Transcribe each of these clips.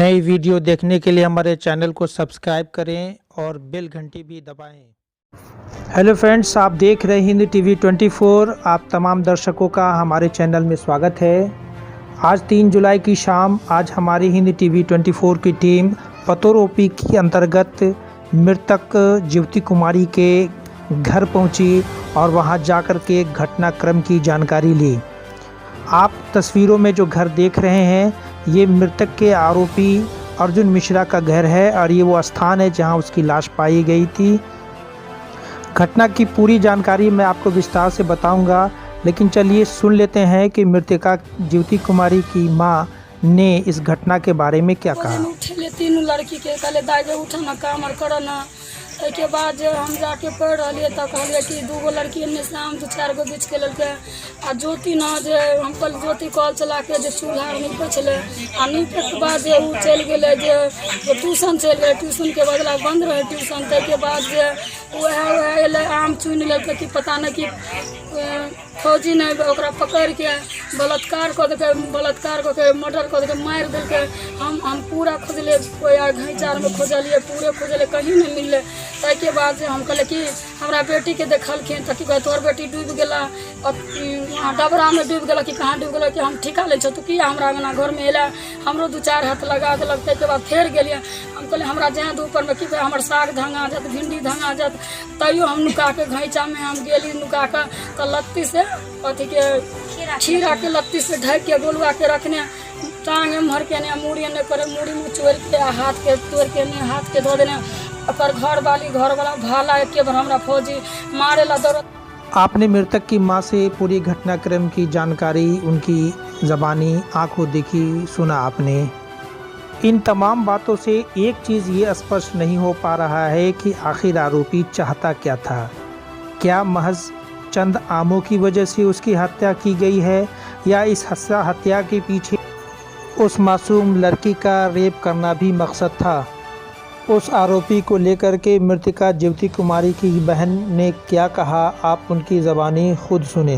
नई वीडियो देखने के लिए हमारे चैनल को सब्सक्राइब करें और बेल घंटी भी दबाएं। हेलो फ्रेंड्स, आप देख रहे हैं हिंद टीवी 24। आप तमाम दर्शकों का हमारे चैनल में स्वागत है। आज 3 जुलाई की शाम आज हमारी हिंद टीवी 24 की टीम पतोरोपी के अंतर्गत मृतक ज्योति कुमारी के घर पहुंची और वहां जाकर के घटनाक्रम की जानकारी ली। आप तस्वीरों में जो घर देख रहे हैं ये मृतक के आरोपी अर्जुन मिश्रा का घर है और ये वो स्थान है जहां उसकी लाश पाई गई थी। घटना की पूरी जानकारी मैं आपको विस्तार से बताऊंगा, लेकिन चलिए सुन लेते हैं कि मृतका ज्योति कुमारी की मां ने इस घटना के बारे में क्या कहा। तीनों लड़की के कहले दागे उठ न काम कर न। के बाद हम जाके पढ़ रही तो कहलिए कि 2 लड़की ने शाम 2-4 गो बीच के लड़के आ ज्योति न जे हम कल ज्योति कॉल चला के जो चूल्हा नीपे छे आ नीपे के बाद जे उ चल गए जे ट्यूशन चल गए, ट्यूशन के बदला बंद रहे ट्यूशन। के बाद जे वह आम चुन लेके कि पता नहीं कि फौजी ने ओकरा पकड़ के बलात्कार कर के मर्डर कर के मार देलके। हम पूरा खोजले घैचार में खोजलिए, पूरे खोजले, कहीं नहीं मिलले। के बाद हम कहले कि हमारा बेटी के देखलखिन तो कि तोहर बेटी डूब गला वहाँ डबरा में डूब गला कि कहाँ डूब गला कि हम ठिका ले तो कि हमरा अंगना घर में अला हमरो 2-4 हाथ लगा देलक। के बाद फेर गेलिए। हम कहले हमरा जहाँ ऊपर में कि हमर साग धंगा जात, भिंडी धंगा जात, तैयो हम नुका के घैचा में हम गेली नुका के तो लत्ती से अथी के खीरा के लत्ती से ढक के गोलुआ के रखने टांग मर के ने मूड़ी ने करे, मूड़ी में चोर के हाथ के तोड़ के ने हाथ के धो देने पर घर वाला भाला एक बार हमरा फौजी मारे ला दौड़। आपने मृतक की मां से पूरी घटनाक्रम की जानकारी उनकी ज़बानी आंखों देखी सुना आपने। इन तमाम बातों से एक चीज़ ये स्पष्ट नहीं हो पा रहा है कि आखिर आरोपी चाहता क्या था। क्या महज चंद आमों की वजह से उसकी हत्या की गई है या इस हत्या के पीछे उस मासूम लड़की का रेप करना भी मकसद था। उस आरोपी को लेकर के मृतका ज्योति कुमारी की बहन ने क्या कहा, आप उनकी ज़बानी खुद सुने।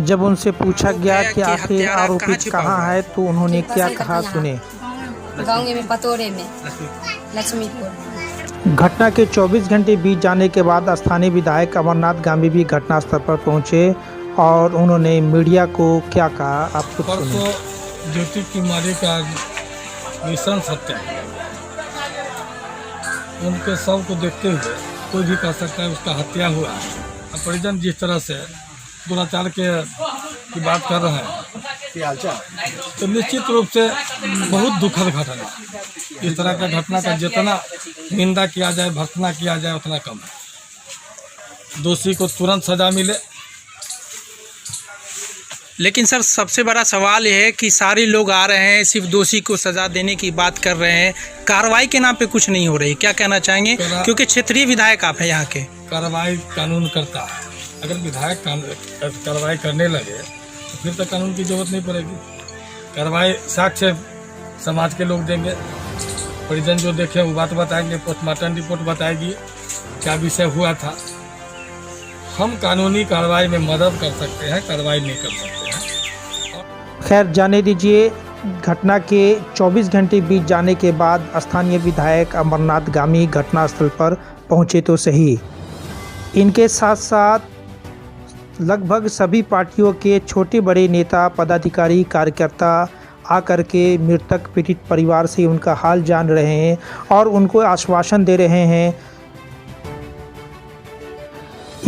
जब उनसे पूछा गया कि आखिर आरोपी कहाँ है तो उन्होंने क्या कहा, सुने। गाँव में पतोरे में लक्ष्मीपुर। घटना के 24 घंटे बीत जाने के बाद स्थानीय विधायक अमरनाथ गांवी भी घटनास्थल पर पहुंचे और उन्होंने मीडिया को क्या कहा, आप खुद सुने। ज्योति कुमारी का मिशन सत्य है। उनके शव को देखते हुए कोई भी कह सकता है उसका हत्या हुआ है। परिजन जिस तरह से दुराचार की बात कर रहे हैं तो निश्चित रूप से बहुत दुखद घटना। इस तरह का घटना का जितना निंदा किया जाए, भर्त्सना किया जाए उतना कम है। दोषी को तुरंत सजा मिले। लेकिन सर सबसे बड़ा सवाल यह है कि सारे लोग आ रहे हैं, सिर्फ दोषी को सजा देने की बात कर रहे हैं, कार्रवाई के नाम पे कुछ नहीं हो रही। क्या कहना चाहेंगे, क्योंकि क्षेत्रीय विधायक आप हैं यहाँ के। कार्रवाई कानून करता है। अगर विधायक कार्रवाई करने लगे तो फिर तो कानून की जरूरत नहीं पड़ेगी। कार्रवाई साक्ष्य समाज के लोग देंगे, परिजन जो देखे वो बात बताएंगे, पोस्टमार्टम रिपोर्ट बताएगी क्या विषय हुआ था। हम कानूनी कार्रवाई में मदद कर सकते हैं, कार्रवाई नहीं कर सकते हैं। खैर जाने दीजिए। घटना के 24 घंटे बीत जाने के बाद स्थानीय विधायक अमरनाथ गांवी घटनास्थल पर पहुंचे तो सही। इनके साथ साथ लगभग सभी पार्टियों के छोटे बड़े नेता, पदाधिकारी, कार्यकर्ता आकर के मृतक पीड़ित परिवार से उनका हाल जान रहे हैं और उनको आश्वासन दे रहे हैं।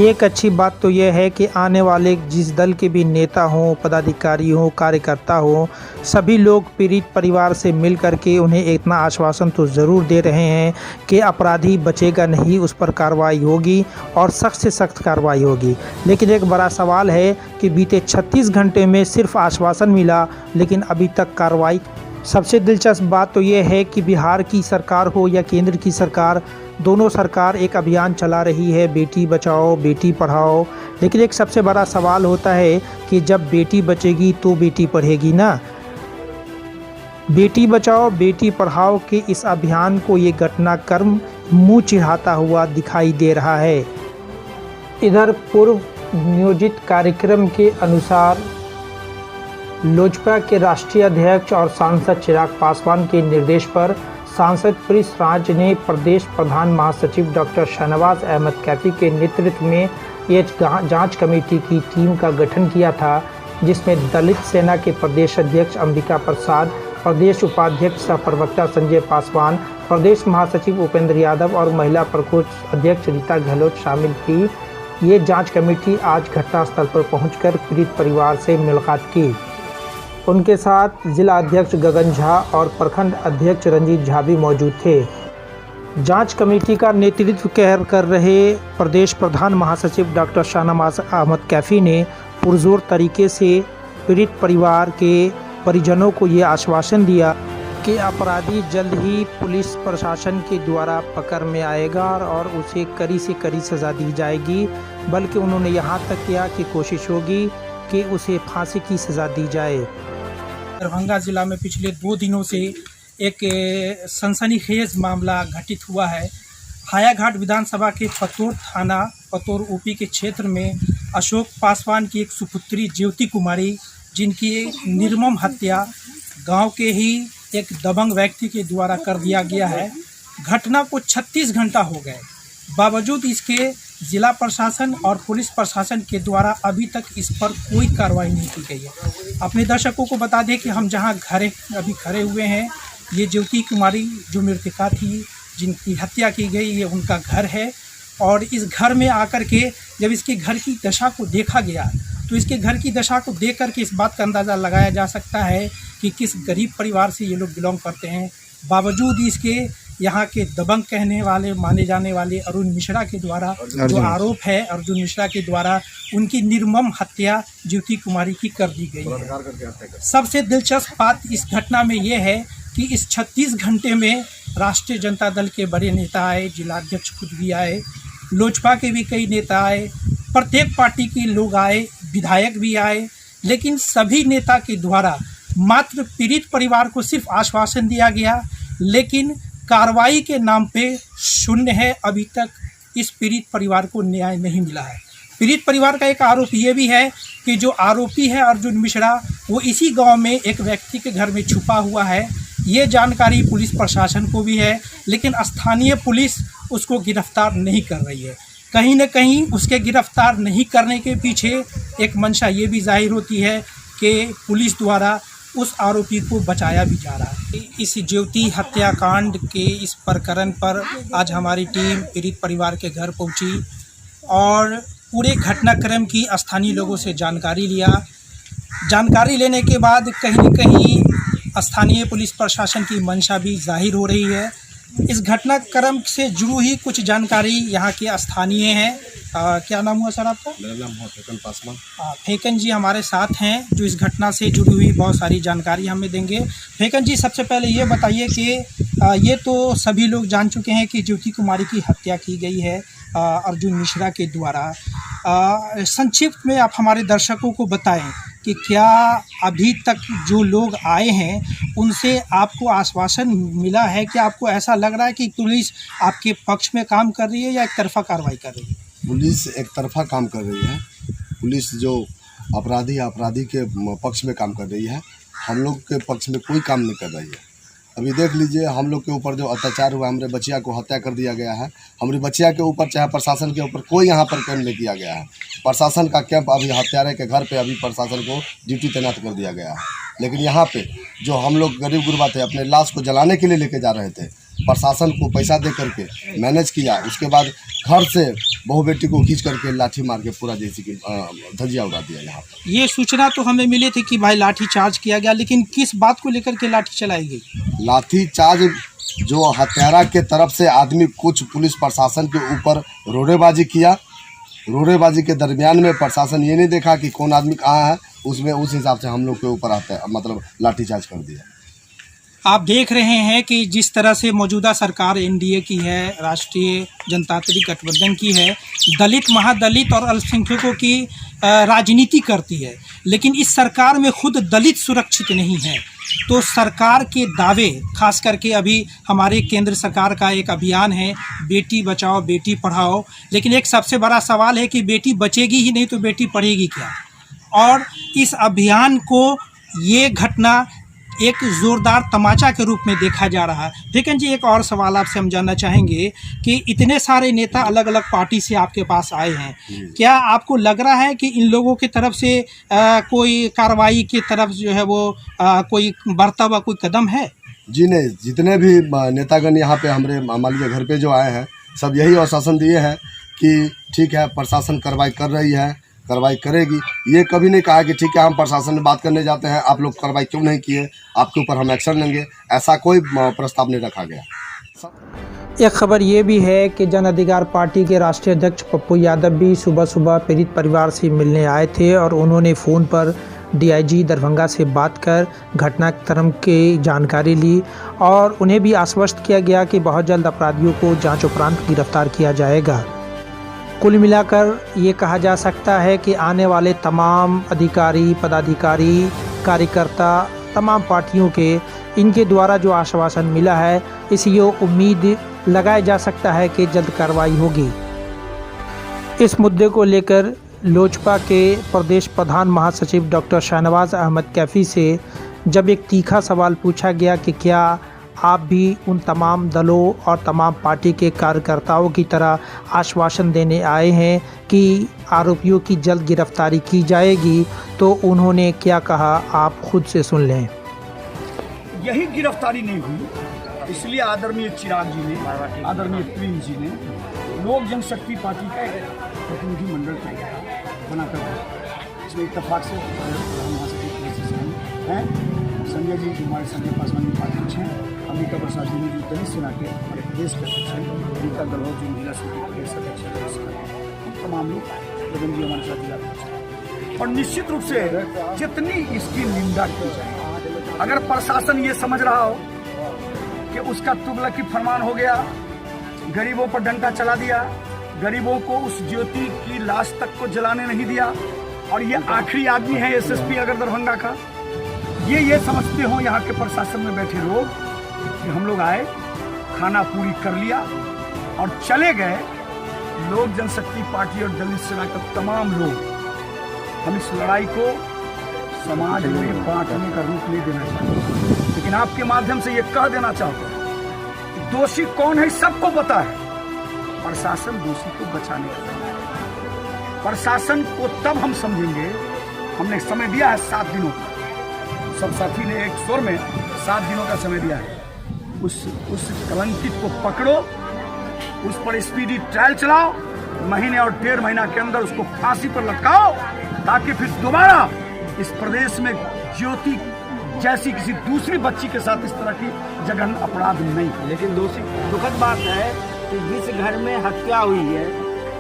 एक अच्छी बात तो यह है कि आने वाले जिस दल के भी नेता हों, पदाधिकारी हों, कार्यकर्ता हों, सभी लोग पीड़ित परिवार से मिल करके उन्हें इतना आश्वासन तो ज़रूर दे रहे हैं कि अपराधी बचेगा नहीं, उस पर कार्रवाई होगी और सख्त से सख्त कार्रवाई होगी। लेकिन एक बड़ा सवाल है कि बीते 36 घंटे में सिर्फ आश्वासन मिला लेकिन अभी तक कार्रवाई। सबसे दिलचस्प बात तो यह है कि बिहार की सरकार हो या केंद्र की सरकार, दोनों सरकार एक अभियान चला रही है, बेटी बचाओ बेटी पढ़ाओ। लेकिन एक सबसे बड़ा सवाल होता है कि जब बेटी बचेगी तो बेटी पढ़ेगी ना। बेटी बचाओ बेटी पढ़ाओ के इस अभियान को ये घटनाक्रम मुँह चिढ़ाता हुआ दिखाई दे रहा है। इधर पूर्व नियोजित कार्यक्रम के अनुसार लोजपा के राष्ट्रीय अध्यक्ष और सांसद चिराग पासवान के निर्देश पर सांसद प्रिंस राज ने प्रदेश प्रधान महासचिव डॉक्टर शाहनवाज अहमद कैफी के नेतृत्व में एक जांच कमेटी की टीम का गठन किया था, जिसमें दलित सेना के प्रदेश अध्यक्ष अंबिका प्रसाद, प्रदेश उपाध्यक्ष सह प्रवक्ता संजय पासवान, प्रदेश महासचिव उपेंद्र यादव और महिला प्रकोष्ठ अध्यक्ष रीता गहलोत शामिल थी। ये जांच कमेटी आज घटनास्थल पर पहुंचकर पीड़ित परिवार से मुलाकात की। उनके साथ जिला अध्यक्ष गगन झा और प्रखंड अध्यक्ष रंजीत झा भी मौजूद थे। जांच कमेटी का नेतृत्व कर रहे प्रदेश प्रधान महासचिव डॉक्टर शाहनवाज अहमद कैफी ने पुरजोर तरीके से पीड़ित परिवार के परिजनों को ये आश्वासन दिया कि अपराधी जल्द ही पुलिस प्रशासन के द्वारा पकड़ में आएगा और उसे कड़ी से कड़ी सज़ा दी जाएगी। बल्कि उन्होंने यहाँ तक किया कि कोशिश होगी कि उसे फांसी की सज़ा दी जाए। दरभंगा जिला में पिछले 2 दिनों से एक सनसनीखेज मामला घटित हुआ है। हायाघाट विधानसभा के पतोर थाना पतोर ऊपी के क्षेत्र में अशोक पासवान की एक सुपुत्री ज्योति कुमारी, जिनकी निर्मम हत्या गांव के ही एक दबंग व्यक्ति के द्वारा कर दिया गया है। घटना को 36 घंटा हो गए, बावजूद इसके जिला प्रशासन और पुलिस प्रशासन के द्वारा अभी तक इस पर कोई कार्रवाई नहीं की गई है। अपने दर्शकों को बता दें कि हम जहां अभी खड़े हुए हैं, ये ज्योति कुमारी जो मृतका थी, जिनकी हत्या की गई, ये उनका घर है। और इस घर में आकर के जब इसके घर की दशा को देखा गया तो इसके घर की दशा को देख करके इस बात का अंदाज़ा लगाया जा सकता है कि किस गरीब परिवार से ये लोग बिलोंग करते हैं। बावजूद इसके यहाँ के दबंग कहने वाले माने जाने वाले अरुण मिश्रा के द्वारा जो आरोप है, अर्जुन मिश्रा के द्वारा उनकी निर्मम हत्या ज्योति कुमारी की कर दी गई है। सबसे दिलचस्प बात इस घटना में ये है कि इस 36 घंटे में राष्ट्रीय जनता दल के बड़े नेता आए, जिलाध्यक्ष खुद भी आए, लोजपा के भी कई नेता आए, प्रत्येक पार्टी के लोग आए, विधायक भी आए, लेकिन सभी नेता के द्वारा मात्र पीड़ित परिवार को सिर्फ आश्वासन दिया गया, लेकिन कार्रवाई के नाम पे शून्य है। अभी तक इस पीड़ित परिवार को न्याय नहीं मिला है। पीड़ित परिवार का एक आरोप ये भी है कि जो आरोपी है अर्जुन मिश्रा, वो इसी गांव में एक व्यक्ति के घर में छुपा हुआ है। ये जानकारी पुलिस प्रशासन को भी है, लेकिन स्थानीय पुलिस उसको गिरफ्तार नहीं कर रही है। कहीं न कहीं उसके गिरफ्तार नहीं करने के पीछे एक मंशा ये भी जाहिर होती है कि पुलिस द्वारा उस आरोपी को बचाया भी जा रहा है। इस ज्योति हत्याकांड के इस प्रकरण पर आज हमारी टीम पीड़ित परिवार के घर पहुंची और पूरे घटनाक्रम की स्थानीय लोगों से जानकारी लिया। जानकारी लेने के बाद कहीं न कहीं स्थानीय पुलिस प्रशासन की मंशा भी जाहिर हो रही है। इस घटनाक्रम से जुड़ी ही कुछ जानकारी यहाँ के स्थानीय हैं। क्या नाम हुआ सर आपका? मेरा नाम है फेकन पासवान। फेकन जी हमारे साथ हैं, जो इस घटना से जुड़ी हुई बहुत सारी जानकारी हमें देंगे। फेकन जी, सबसे पहले ये बताइए कि ये तो सभी लोग जान चुके हैं कि ज्योति कुमारी की हत्या की गई है अर्जुन मिश्रा के द्वारा। संक्षिप्त में आप हमारे दर्शकों को बताएं कि क्या अभी तक जो लोग आए हैं उनसे आपको आश्वासन मिला है कि आपको ऐसा लग रहा है कि पुलिस आपके पक्ष में काम कर रही है या एक तरफा कार्रवाई कर रही है? पुलिस एक तरफा काम कर रही है। पुलिस जो अपराधी के पक्ष में काम कर रही है, हम लोग के पक्ष में कोई काम नहीं कर रही है। अभी देख लीजिए, हम लोग के ऊपर जो अत्याचार हुआ, हमारे बच्चिया को हत्या कर दिया गया है। हमारी बच्चिया के ऊपर चाहे प्रशासन के ऊपर कोई यहाँ पर कैंप नहीं किया गया है। प्रशासन का कैंप अभी हत्यारे के घर पे अभी प्रशासन को ड्यूटी तैनात कर दिया गया है। लेकिन यहाँ पे जो हम लोग गरीब गुरबा थे, अपने लाश को जलाने के लिए लेके जा रहे थे, प्रशासन को पैसा दे करके मैनेज किया। उसके बाद घर से बहू बेटी को खींच करके लाठी मार के पूरा जैसे कि धजिया उड़ा दिया। यहाँ पर ये सूचना तो हमें मिली थी कि भाई लाठी चार्ज किया गया, लेकिन किस बात को लेकर के लाठी चलाई गई? लाठी चार्ज जो हत्यारा के तरफ से आदमी कुछ पुलिस प्रशासन के ऊपर रोड़ेबाजी किया। रोड़ेबाजी के दरमियान में प्रशासन ये नहीं देखा कि कौन आदमी कहाँ है, उसमें उस हिसाब से हम लोग के ऊपर आता है, मतलब लाठीचार्ज कर दिया। आप देख रहे हैं कि जिस तरह से मौजूदा सरकार एनडीए की है, राष्ट्रीय जनतांत्रिक गठबंधन की है, दलित महादलित और अल्पसंख्यकों की राजनीति करती है, लेकिन इस सरकार में खुद दलित सुरक्षित नहीं है। तो सरकार के दावे, खास करके अभी हमारे केंद्र सरकार का एक अभियान है बेटी बचाओ बेटी पढ़ाओ, लेकिन एक सबसे बड़ा सवाल है कि बेटी बचेगी ही नहीं तो बेटी पढ़ेगी क्या? और इस अभियान को ये घटना एक जोरदार तमाचा के रूप में देखा जा रहा है। लेकिन जी एक और सवाल आपसे हम जानना चाहेंगे कि इतने सारे नेता अलग अलग पार्टी से आपके पास आए हैं, क्या आपको लग रहा है कि इन लोगों की तरफ से कोई कार्रवाई की तरफ जो है वो कोई बढ़ता हुआ कोई कदम है? जी नहीं, जितने भी नेतागण यहाँ पे हमारे मान लीजिए घर पे जो आए हैं सब यही आश्वासन दिए हैं कि ठीक है प्रशासन कार्रवाई कर रही है, कार्रवाई करेगी। ये कभी नहीं कहा कि ठीक है हम प्रशासन में बात करने जाते हैं, आप लोग कार्रवाई क्यों नहीं किए, आपके ऊपर हम एक्शन लेंगे, ऐसा कोई प्रस्ताव नहीं रखा गया। एक खबर ये भी है कि जन अधिकार पार्टी के राष्ट्रीय अध्यक्ष पप्पू यादव भी सुबह सुबह पीड़ित परिवार से मिलने आए थे और उन्होंने फ़ोन पर डीआईजी दरभंगा से बात कर घटनाक्रम की जानकारी ली और उन्हें भी आश्वस्त किया गया कि बहुत जल्द अपराधियों को जांच उपरांत गिरफ्तार किया जाएगा। कुल मिलाकर ये कहा जा सकता है कि आने वाले तमाम अधिकारी, पदाधिकारी, कार्यकर्ता, तमाम पार्टियों के इनके द्वारा जो आश्वासन मिला है, इसी उम्मीद लगाया जा सकता है कि जल्द कार्रवाई होगी। इस मुद्दे को लेकर लोजपा के प्रदेश प्रधान महासचिव डॉक्टर शाहनवाज अहमद कैफ़ी से जब एक तीखा सवाल पूछा गया कि क्या आप भी उन तमाम दलों और तमाम पार्टी के कार्यकर्ताओं की तरह आश्वासन देने आए हैं कि आरोपियों की जल्द गिरफ्तारी की जाएगी, तो उन्होंने क्या कहा आप खुद से सुन लें। यही गिरफ्तारी नहीं हुई, इसलिए आदरणीय चिराग जी ने, आदरणीय प्रेम जी ने लोक जनशक्ति पार्टी का प्रतिनिधि मंडल बनाकर इसमें इत्तेफाक से हैं संजय जी, हमारे संजय पासवान जी उपाध्यक्ष हैं, अम्बिका प्रसाद जी जो दलित सेना के हमारे प्रदेश के अध्यक्ष हैं, अम्बिका गलहोर जी महिला सूची प्रदेश अध्यक्ष हैं, तमाम लोग गगन जी हमारे साथ जिला अध्यक्ष। और निश्चित रूप से जितनी इसकी निंदा की जाए, अगर प्रशासन ये समझ रहा हो कि उसका तुगलकी फरमान हो गया, गरीबों पर डंका चला दिया, गरीबों को उस ज्योति की लाश तक को जलाने नहीं दिया और ये आखिरी आदमी है एसएसपी अगर दरभंगा का, ये समझते हो यहाँ के प्रशासन में बैठे लोग कि हम लोग आए, खाना पूरी कर लिया और चले गए। लोक जनशक्ति पार्टी और दलित सेना के तमाम लोग हम इस लड़ाई को समाज में बांटने का रूप नहीं देना चाहते, लेकिन आपके माध्यम से ये कह देना चाहते हैं दोषी कौन है सबको पता है, प्रशासन दोषी को बचाने का। प्रशासन को तब हम समझेंगे, हमने समय दिया है 7 दिनों का, सब साथी ने एक स्वर में 7 दिनों का समय दिया है। उस कलंकित को पकड़ो, उस पर स्पीडी ट्रायल चलाओ, महीने और 1.5 महीना के अंदर उसको फांसी पर लटकाओ, ताकि फिर दोबारा इस प्रदेश में ज्योति जैसी किसी दूसरी बच्ची के साथ इस तरह की जघन्य अपराध नहीं। लेकिन दुखद बात है कि जिस घर में हत्या हुई है,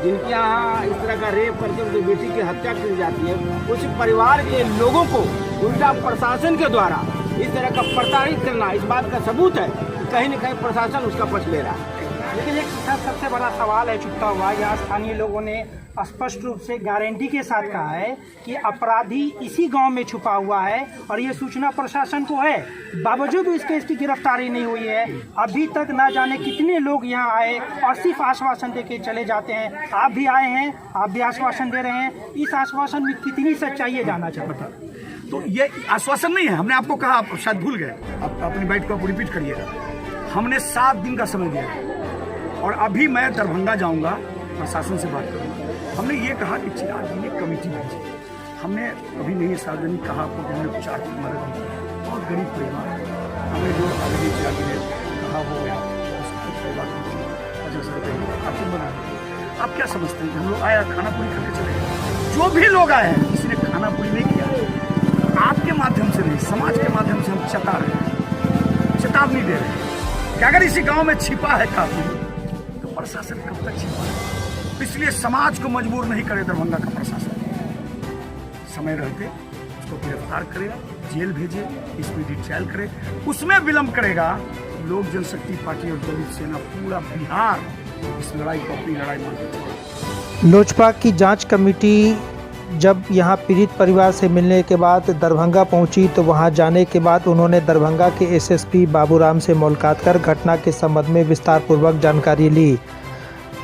जिनके यहाँ इस तरह का रेप करके उनकी बेटी की हत्या की जाती है, उस परिवार के लोगों को उल्टा प्रशासन के द्वारा इस तरह का प्रताड़ित करना इस बात का सबूत है कि कहीं न कहीं प्रशासन उसका पक्ष ले रहा है। लेकिन एक सबसे बड़ा सवाल है छुट्टा हुआ, यहाँ स्थानीय लोगों ने स्पष्ट रूप से गारंटी के साथ कहा है कि अपराधी इसी गांव में छुपा हुआ है और ये सूचना प्रशासन को है, बावजूद इसकी गिरफ्तारी नहीं हुई है। अभी तक ना जाने कितने लोग यहाँ आए और सिर्फ आश्वासन दे के चले जाते हैं। आप भी आए हैं, आप भी आश्वासन दे रहे हैं, इस आश्वासन में कितनी सच्चाई है जानना चाहता हूँ। तो ये आश्वासन नहीं है, हमने आपको कहा, आप शायद भूल गए, आप अपनी बात को आप रिपीट करिएगा। हमने 7 दिन का समय दिया और अभी मैं दरभंगा जाऊंगा, प्रशासन से बात करूंगा। हमने ये कहा कि चिराग जी ने कमेटी भेजी, हमने कभी नहीं सार्वजनिक कहा आपको कि हमने कुछ आर्थिक मदद दी, बहुत गरीब परिवार है, हमने जो अभी चिराग जी ने कहा हो गया, आपको बना। आप क्या समझते हैं, हम लोग आया खाना पूरी करके चले गए, जो भी लोग आए हैं किसी ने खाना पूरी नहीं किया। आपके माध्यम से नहीं, समाज के माध्यम से हम चेता रहे हैं, चेतावनी दे रहे हैं कि अगर इसी गांव में छिपा है काफी, तो प्रशासन कब तक छिपा है। इसलिए समाज को मजबूर नहीं करे दरभंगा का प्रशासन, समय रहते उसको गिरफ्तार करेगा, जेल भेजे, स्पीडी ट्रायल करे। उसमें विलंब करेगा लोक जनशक्ति पार्टी और दलित सेना, पूरा बिहार इस लड़ाई को अपनी लड़ाई मानते। लोजपा की जांच कमेटी जब यहां पीड़ित परिवार से मिलने के बाद दरभंगा पहुंची, तो वहां जाने के बाद उन्होंने दरभंगा के एसएसपी बाबूराम से मुलाकात कर घटना के संबंध में विस्तारपूर्वक जानकारी ली।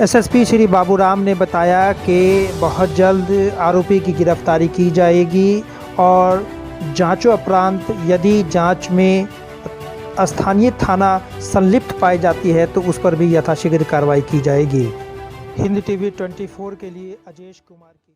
एसएसपी श्री बाबूराम ने बताया कि बहुत जल्द आरोपी की गिरफ्तारी की जाएगी और जांचों उपरांत यदि जांच में स्थानीय थाना संलिप्त पाई जाती है तो उस पर भी यथाशीघ्र कार्रवाई की जाएगी। हिंद टीवी 24 के लिए अजेश कुमार की